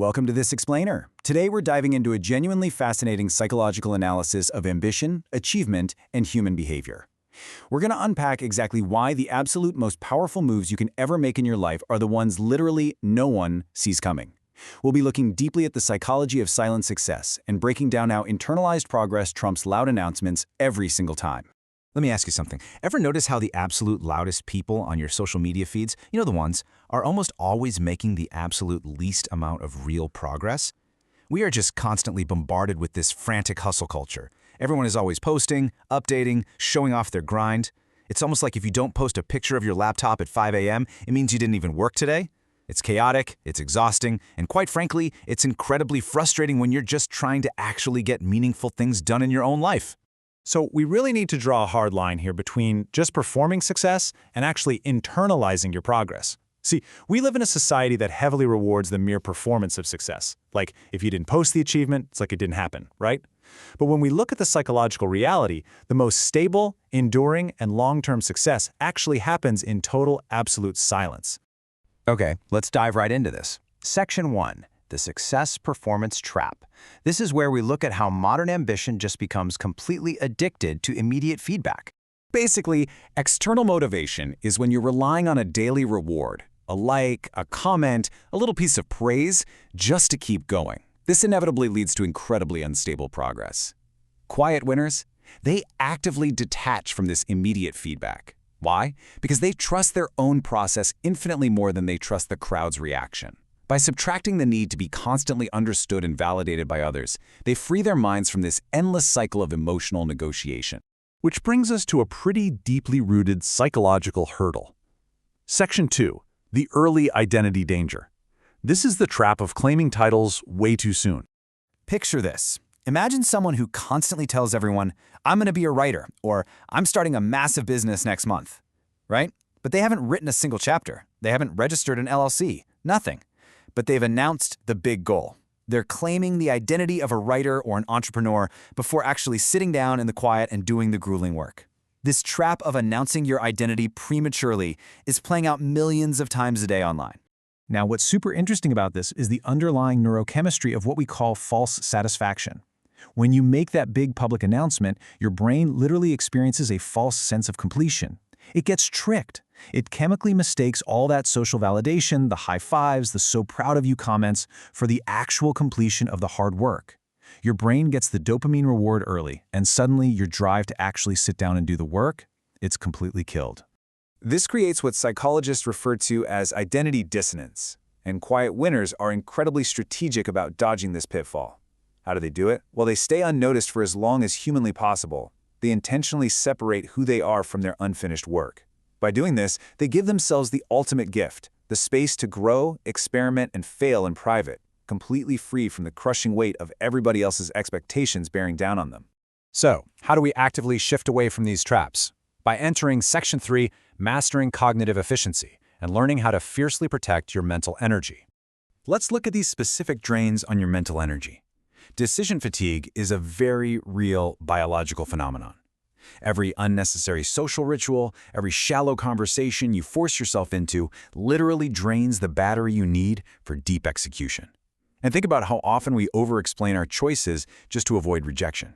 Welcome to This Explainer. Today we're diving into a genuinely fascinating psychological analysis of ambition, achievement, and human behavior. We're going to unpack exactly why the absolute most powerful moves you can ever make in your life are the ones literally no one sees coming. We'll be looking deeply at the psychology of silent success and breaking down how internalized progress trumps loud announcements every single time. Let me ask you something. Ever notice how the absolute loudest people on your social media feeds, the ones, are almost always making the absolute least amount of real progress? We are just constantly bombarded with this frantic hustle culture. Everyone is always posting, updating, showing off their grind. It's almost like if you don't post a picture of your laptop at 5 a.m., it means you didn't even work today. It's chaotic, it's exhausting, and quite frankly, it's incredibly frustrating when you're just trying to actually get meaningful things done in your own life. So we really need to draw a hard line here between just performing success and actually internalizing your progress. See, we live in a society that heavily rewards the mere performance of success. Like, if you didn't post the achievement, it's like it didn't happen, right? But when we look at the psychological reality, the most stable, enduring, and long-term success actually happens in total, absolute silence. Okay, let's dive right into this. Section 1. The Success Performance Trap. This is where we look at how modern ambition just becomes completely addicted to immediate feedback. Basically, external motivation is when you're relying on a daily reward, a like, a comment, a little piece of praise, just to keep going. This inevitably leads to incredibly unstable progress. Quiet winners, they actively detach from this immediate feedback. Why? Because they trust their own process infinitely more than they trust the crowd's reaction. By subtracting the need to be constantly understood and validated by others, they free their minds from this endless cycle of emotional negotiation. Which brings us to a pretty deeply rooted psychological hurdle. Section 2. The early identity danger. This is the trap of claiming titles way too soon. Picture this. Imagine someone who constantly tells everyone, "I'm going to be a writer," or "I'm starting a massive business next month," right? But they haven't written a single chapter. They haven't registered an LLC. Nothing. But they've announced the big goal. They're claiming the identity of a writer or an entrepreneur before actually sitting down in the quiet and doing the grueling work. This trap of announcing your identity prematurely is playing out millions of times a day online. Now, what's super interesting about this is the underlying neurochemistry of what we call false satisfaction. When you make that big public announcement, your brain literally experiences a false sense of completion. It gets tricked. It chemically mistakes all that social validation, the high fives, the "so proud of you" comments, for the actual completion of the hard work. Your brain gets the dopamine reward early, and suddenly your drive to actually sit down and do the work, it's completely killed. This creates what psychologists refer to as identity dissonance, and quiet winners are incredibly strategic about dodging this pitfall. How do they do it? Well, they stay unnoticed for as long as humanly possible. They intentionally separate who they are from their unfinished work. By doing this, they give themselves the ultimate gift, the space to grow, experiment, and fail in private, completely free from the crushing weight of everybody else's expectations bearing down on them. So, how do we actively shift away from these traps? By entering Section 3, Mastering Cognitive Efficiency, and learning how to fiercely protect your mental energy. Let's look at these specific drains on your mental energy. Decision fatigue is a very real biological phenomenon. Every unnecessary social ritual, every shallow conversation you force yourself into literally drains the battery you need for deep execution. And think about how often we over-explain our choices just to avoid rejection.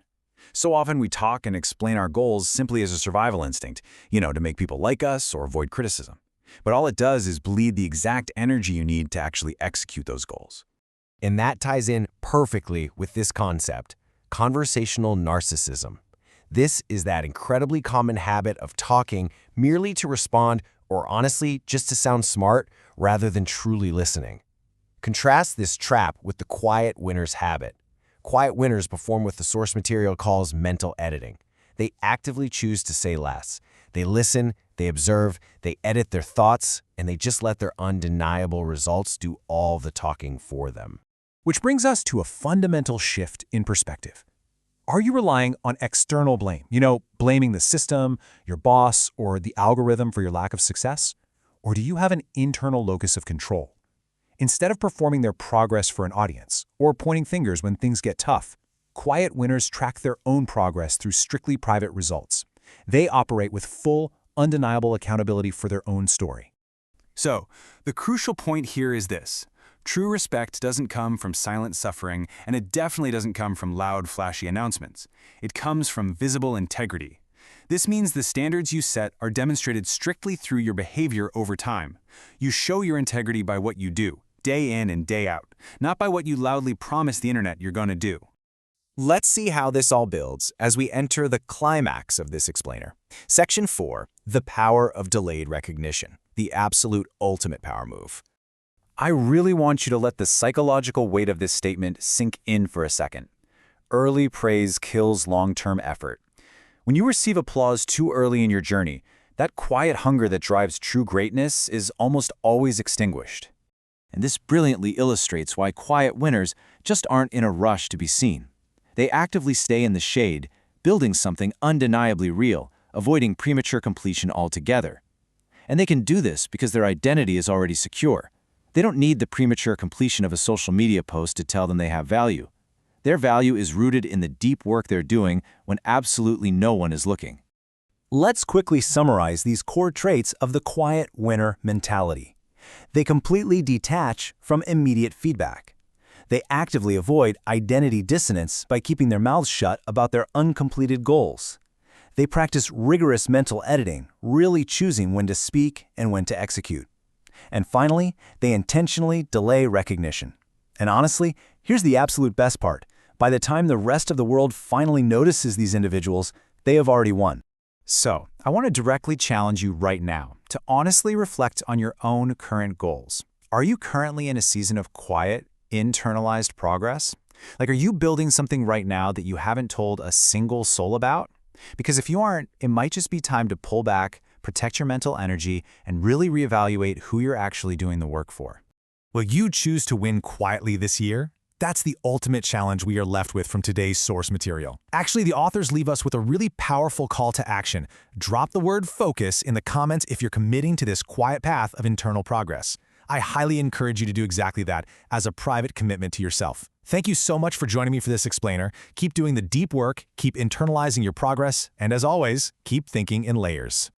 So often we talk and explain our goals simply as a survival instinct, to make people like us or avoid criticism. But all it does is bleed the exact energy you need to actually execute those goals. And that ties in perfectly with this concept, conversational narcissism. This is that incredibly common habit of talking merely to respond or honestly just to sound smart rather than truly listening. Contrast this trap with the quiet winner's habit. Quiet winners perform what the source material calls mental editing. They actively choose to say less. They listen, they observe, they edit their thoughts, and they just let their undeniable results do all the talking for them. Which brings us to a fundamental shift in perspective. Are you relying on external blame? Blaming the system, your boss, or the algorithm for your lack of success? Or do you have an internal locus of control? Instead of performing their progress for an audience, or pointing fingers when things get tough, quiet winners track their own progress through strictly private results. They operate with full, undeniable accountability for their own story. So, the crucial point here is this. True respect doesn't come from silent suffering, and it definitely doesn't come from loud, flashy announcements. It comes from visible integrity. This means the standards you set are demonstrated strictly through your behavior over time. You show your integrity by what you do, day in and day out, not by what you loudly promise the internet you're going to do. Let's see how this all builds as we enter the climax of this explainer. Section 4, the power of delayed recognition, the absolute ultimate power move. I really want you to let the psychological weight of this statement sink in for a second. Early praise kills long-term effort. When you receive applause too early in your journey, that quiet hunger that drives true greatness is almost always extinguished. And this brilliantly illustrates why quiet winners just aren't in a rush to be seen. They actively stay in the shade, building something undeniably real, avoiding premature completion altogether. And they can do this because their identity is already secure. They don't need the premature completion of a social media post to tell them they have value. Their value is rooted in the deep work they're doing when absolutely no one is looking. Let's quickly summarize these core traits of the quiet winner mentality. They completely detach from immediate feedback. They actively avoid identity dissonance by keeping their mouths shut about their uncompleted goals. They practice rigorous mental editing, really choosing when to speak and when to execute. And finally, they intentionally delay recognition. And honestly, here's the absolute best part. By the time the rest of the world finally notices these individuals, they have already won. So, I want to directly challenge you right now to honestly reflect on your own current goals. Are you currently in a season of quiet, internalized progress? Like, are you building something right now that you haven't told a single soul about? Because if you aren't, it might just be time to pull back, protect your mental energy, and really reevaluate who you're actually doing the work for. Will you choose to win quietly this year? That's the ultimate challenge we are left with from today's source material. Actually, the authors leave us with a really powerful call to action. Drop the word focus in the comments if you're committing to this quiet path of internal progress. I highly encourage you to do exactly that as a private commitment to yourself. Thank you so much for joining me for this explainer. Keep doing the deep work, keep internalizing your progress, and as always, keep thinking in layers.